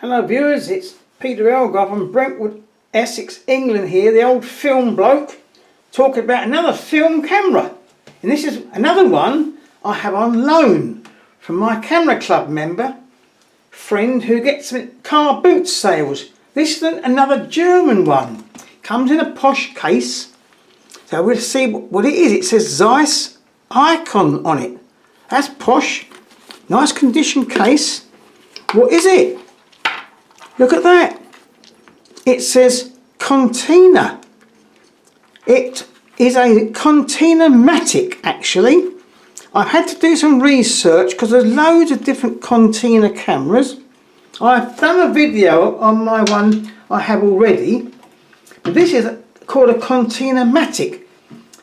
Hello viewers, it's Peter Elgar from Brentwood, Essex, England here, the old film bloke, talking about another film camera. And this is another one I have on loan from my camera club member, friend who gets them at car boot sales. This is another German one. Comes in a posh case. So we'll see what it is. It says Zeiss Ikon on it. That's posh. Nice condition case. What is it? Look at that. It says CONTINA. It is a CONTINA matic actually. I've had to do some research because there's loads of different CONTINA cameras. I've done a video on my one I have already. But this is called a CONTINA matic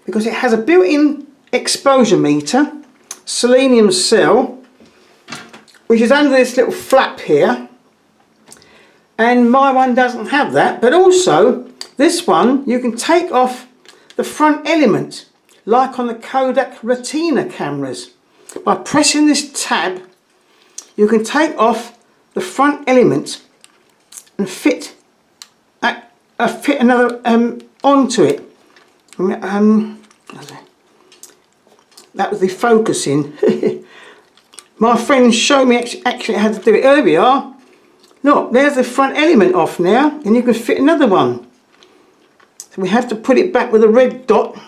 because it has a built-in exposure meter, selenium cell, which is under this little flap here. And my one doesn't have that, but also this one you can take off the front element like on the Kodak Retina cameras. By pressing this tab you can take off the front element and fit another onto it. That was the focusing. My friend showed me actually how to do it earlier. Look, there's the front element off now, and you can fit another one. So we have to put it back with a red dot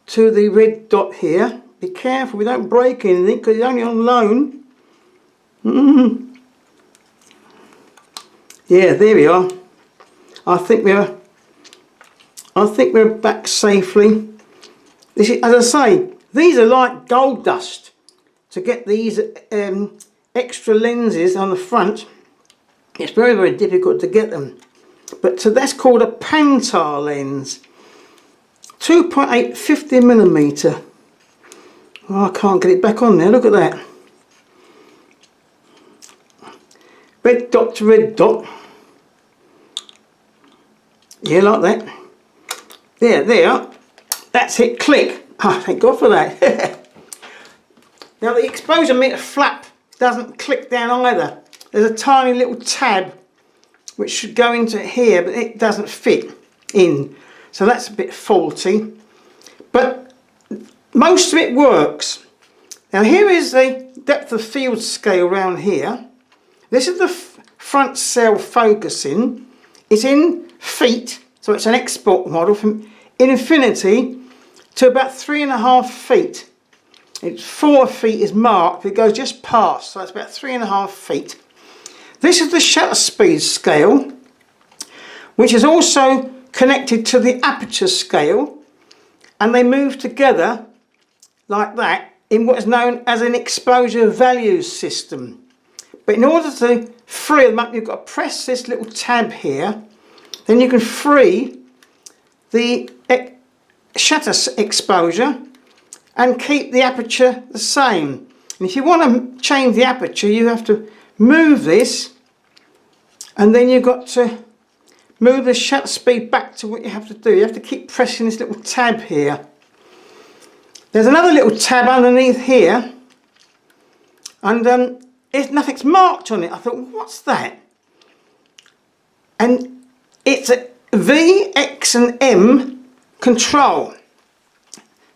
to the red dot here. Be careful we don't break anything because it's only on loan. Yeah, there we are. I think we're back safely. This is, as I say, these are like gold dust to get these extra lenses on the front. It's very, very difficult to get them. But so that's called a Pantar lens. 2.8 50mm. Oh, I can't get it back on there, look at that. Red dot to red dot. Yeah, like that. There. That's it, click. Oh, thank God for that. Now the exposure meter flap doesn't click down either. There's a tiny little tab which should go into here, but it doesn't fit in. So that's a bit faulty. But most of it works. Now here is the depth of field scale around here. This is the front cell focusing. It's in feet, so it's an export model from infinity to about 3.5 feet. It's 4 feet is marked, it goes just past, so it's about 3.5 feet. This is the shutter speed scale, which is also connected to the aperture scale, and they move together like that in what is known as an exposure values system. But in order to free them up, you've got to press this little tab here, then you can free the shutter exposure and keep the aperture the same. And if you want to change the aperture, you have to move this, and then you've got to move the shutter speed back to what you have to do. You have to keep pressing this little tab here. There's another little tab underneath here, and nothing's marked on it. I thought, what's that? And it's a V, X and M control.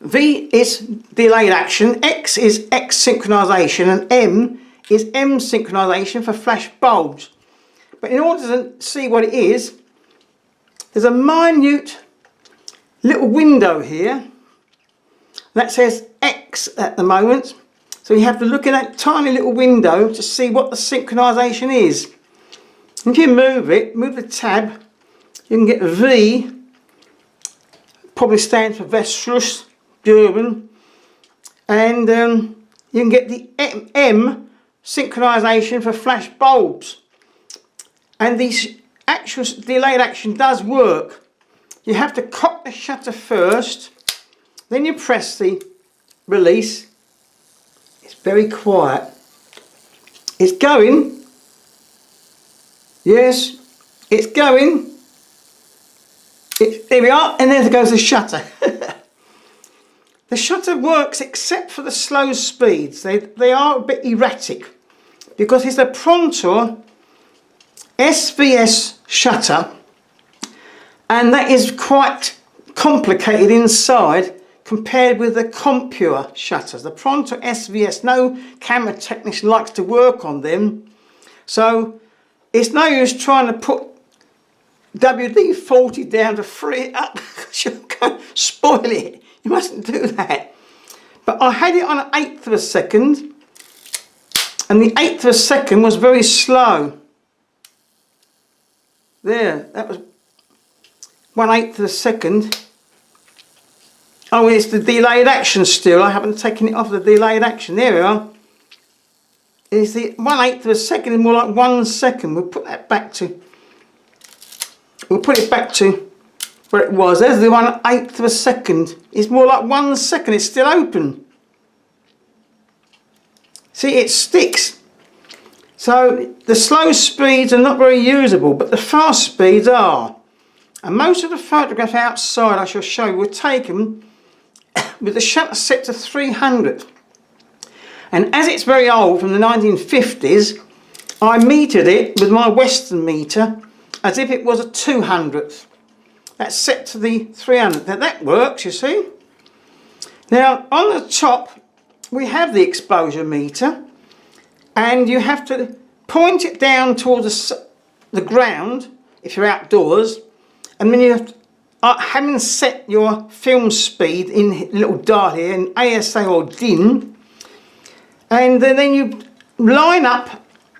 V is delayed action, X is X synchronization, and M is M synchronization for flash bulbs. But in order to see what it is, there's a minute little window here that says X at the moment. So you have to look in that tiny little window to see what the synchronization is. If you move it, move the tab, you can get V, probably stands for Westschluss, German, and you can get the M synchronization for flash bulbs. And the actual delayed action does work. You have to cock the shutter first, then you press the release. It's very quiet. It's going. Yes, it's going. There we are, and there goes the shutter. The shutter works except for the slow speeds. They are a bit erratic because it's a Prontor SVS shutter, and that is quite complicated inside compared with the Compure shutters. The Pronto SVS, no camera technician likes to work on them, so it's no use trying to put WD-40 down to free it up because you're going to spoil it. You mustn't do that. But I had it on an 1/8 of a second, and the 1/8 of a second was very slow. There, that was 1/8 of a second. Oh, it's the delayed action still. I haven't taken it off the delayed action. There we are. It's the 1/8 of a second, more like 1 second. We'll put that back to. We'll put it back to where it was. There's the 1/8 of a second. It's more like 1 second. It's still open. See, it sticks. So the slow speeds are not very usable, but the fast speeds are. And most of the photographs outside I shall show you were taken with the shutter set to 300. And as it's very old, from the 1950s, I metered it with my Western meter as if it was a 200th. That's set to the 300. Now that works, you see. Now on the top we have the exposure meter, and you have to point it down towards the ground if you're outdoors, and then you have to, having set your film speed in a little dial here in ASA or DIN, and then you line up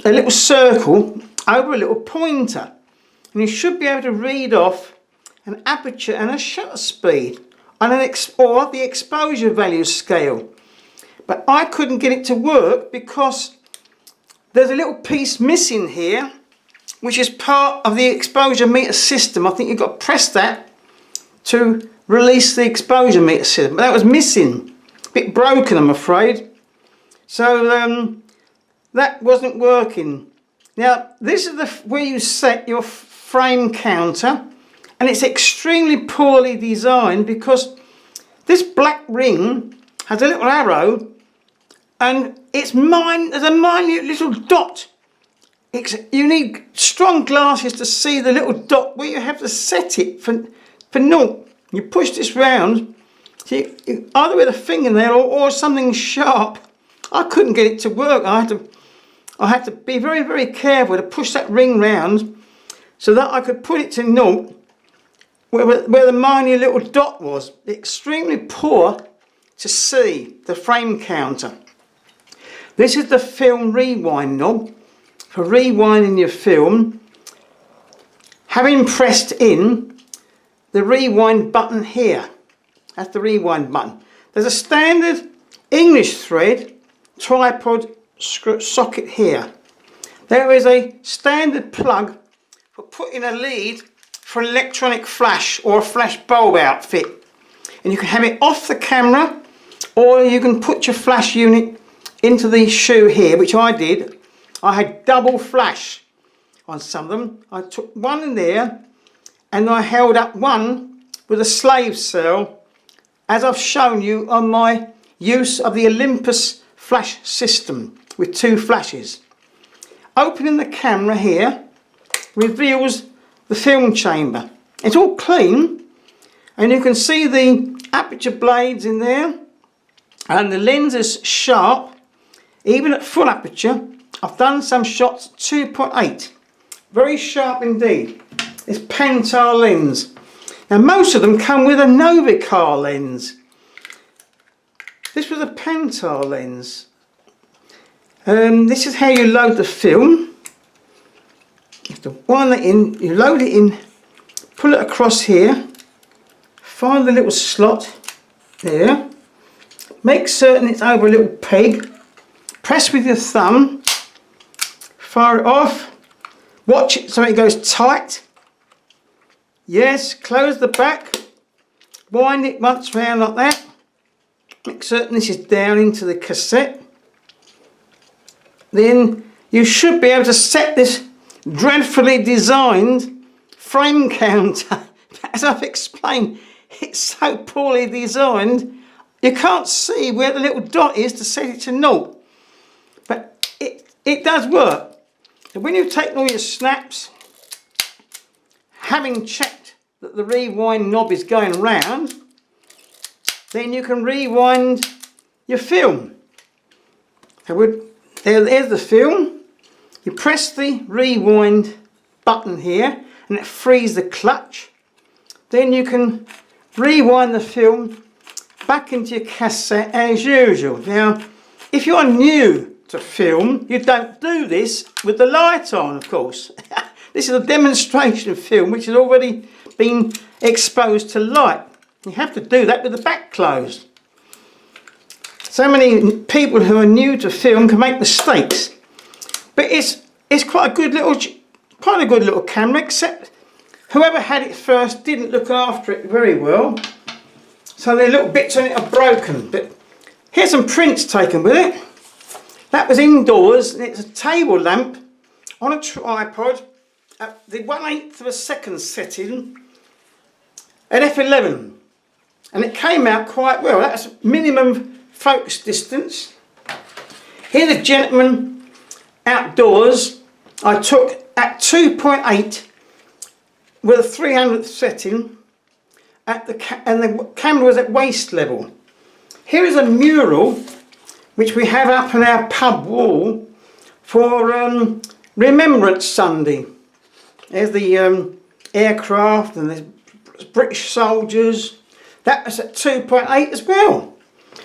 a little circle over a little pointer, and you should be able to read off an aperture and a shutter speed on an or the exposure value scale. But I couldn't get it to work because there's a little piece missing here, which is part of the exposure meter system. I think you've got to press that to release the exposure meter system. But that was missing. A bit broken, I'm afraid. So that wasn't working. Now this is where you set your frame counter, and it's extremely poorly designed because this black ring has a little arrow, and there's a minute little dot. You need strong glasses to see the little dot where you have to set it for naught. You push this round, see, either with a fingernail or something sharp. I couldn't get it to work. I had to be very, very careful to push that ring round so that I could put it to naught where the minute little dot was. Extremely poor to see the frame counter. This is the film rewind knob for rewinding your film. Having pressed in the rewind button here, that's the rewind button. There's a standard English thread tripod socket here. There is a standard plug for putting a lead for an electronic flash or a flash bulb outfit, and you can have it off the camera, or you can put your flash unit into the shoe here, which I did. I had double flash on some of them. I took one in there and I held up one with a slave cell, as I've shown you on my use of the Olympus flash system with 2 flashes. Opening the camera here reveals the film chamber. It's all clean, and you can see the aperture blades in there, and the lens is sharp even at full aperture. I've done some shots at 2.8, very sharp indeed. This Pentar lens. Now most of them come with a Novicar lens. This was a Pentar lens. This is how you load the film. You have to wind that in, you load it in, pull it across here, find the little slot there, make certain it's over a little peg, press with your thumb, fire it off, watch it so it goes tight. Yes, close the back, wind it once round like that, make certain this is down into the cassette. Then you should be able to set this dreadfully designed frame counter. As I've explained, it's so poorly designed you can't see where the little dot is to set it to naught. But it does work. So when you've taken all your snaps, having checked that the rewind knob is going round, then you can rewind your film. So there's the film. You press the rewind button here and it frees the clutch. Then you can rewind the film back into your cassette as usual. Now, if you're new to film, you don't do this with the light on, of course. This is a demonstration film which has already been exposed to light. You have to do that with the back closed. So many people who are new to film can make mistakes, but it's quite a good little camera, except whoever had it first didn't look after it very well, so the little bits on it are broken. But here's some prints taken with it. That was indoors, and it's a table lamp on a tripod at the 1/8 of a second setting at f11, and it came out quite well. That's minimum focus distance. Here's a gentleman outdoors I took at 2.8 with a 300th setting, and the camera was at waist level. Here is a mural which we have up on our pub wall for Remembrance Sunday. There's the aircraft and there's British soldiers. That was at 2.8 as well.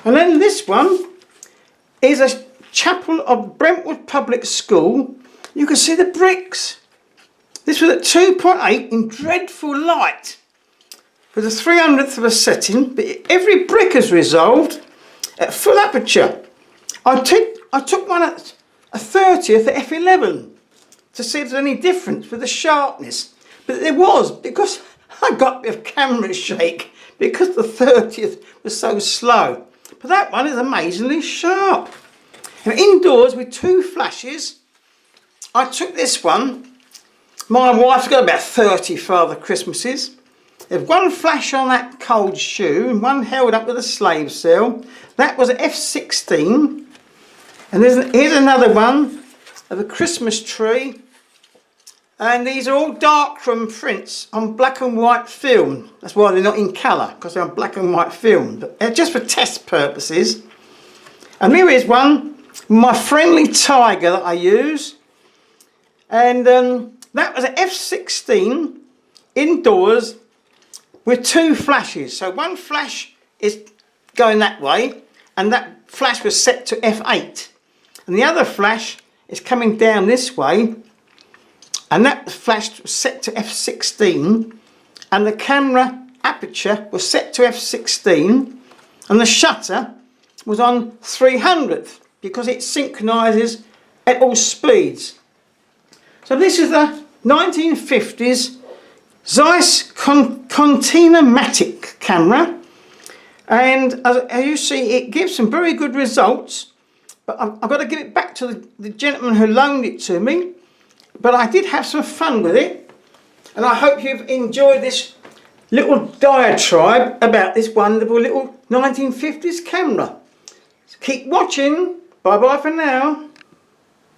And then this one is a chapel of Brentwood Public School. You can see the bricks. This was at 2.8 in dreadful light with a 300th of a setting, but every brick is resolved at full aperture. I took one at a 30th at f11 to see if there's any difference with the sharpness, but there was, because I got a bit of camera shake because the 30th was so slow. But that one is amazingly sharp. Now, indoors with 2 flashes, I took this one. My wife's got about 30 Father Christmases. There's one flash on that cold shoe and one held up with a slave cell. That was at f16. And here's another one of a Christmas tree. And these are all darkroom prints on black and white film. That's why they're not in colour, because they're on black and white film. But just for test purposes. And here is one, my friendly tiger that I use. And that was at f16 indoors with 2 flashes. So one flash is going that way, and that flash was set to f8. And the other flash is coming down this way, and that flash was set to f16, and the camera aperture was set to f16, and the shutter was on 300th because it synchronises at all speeds. So this is the 1950s Zeiss CONTINA matic camera, and as you see, it gives some very good results, but I've got to give it back to the gentleman who loaned it to me. But I did have some fun with it, and I hope you've enjoyed this little diatribe about this wonderful little 1950s camera. So keep watching. Bye bye for now.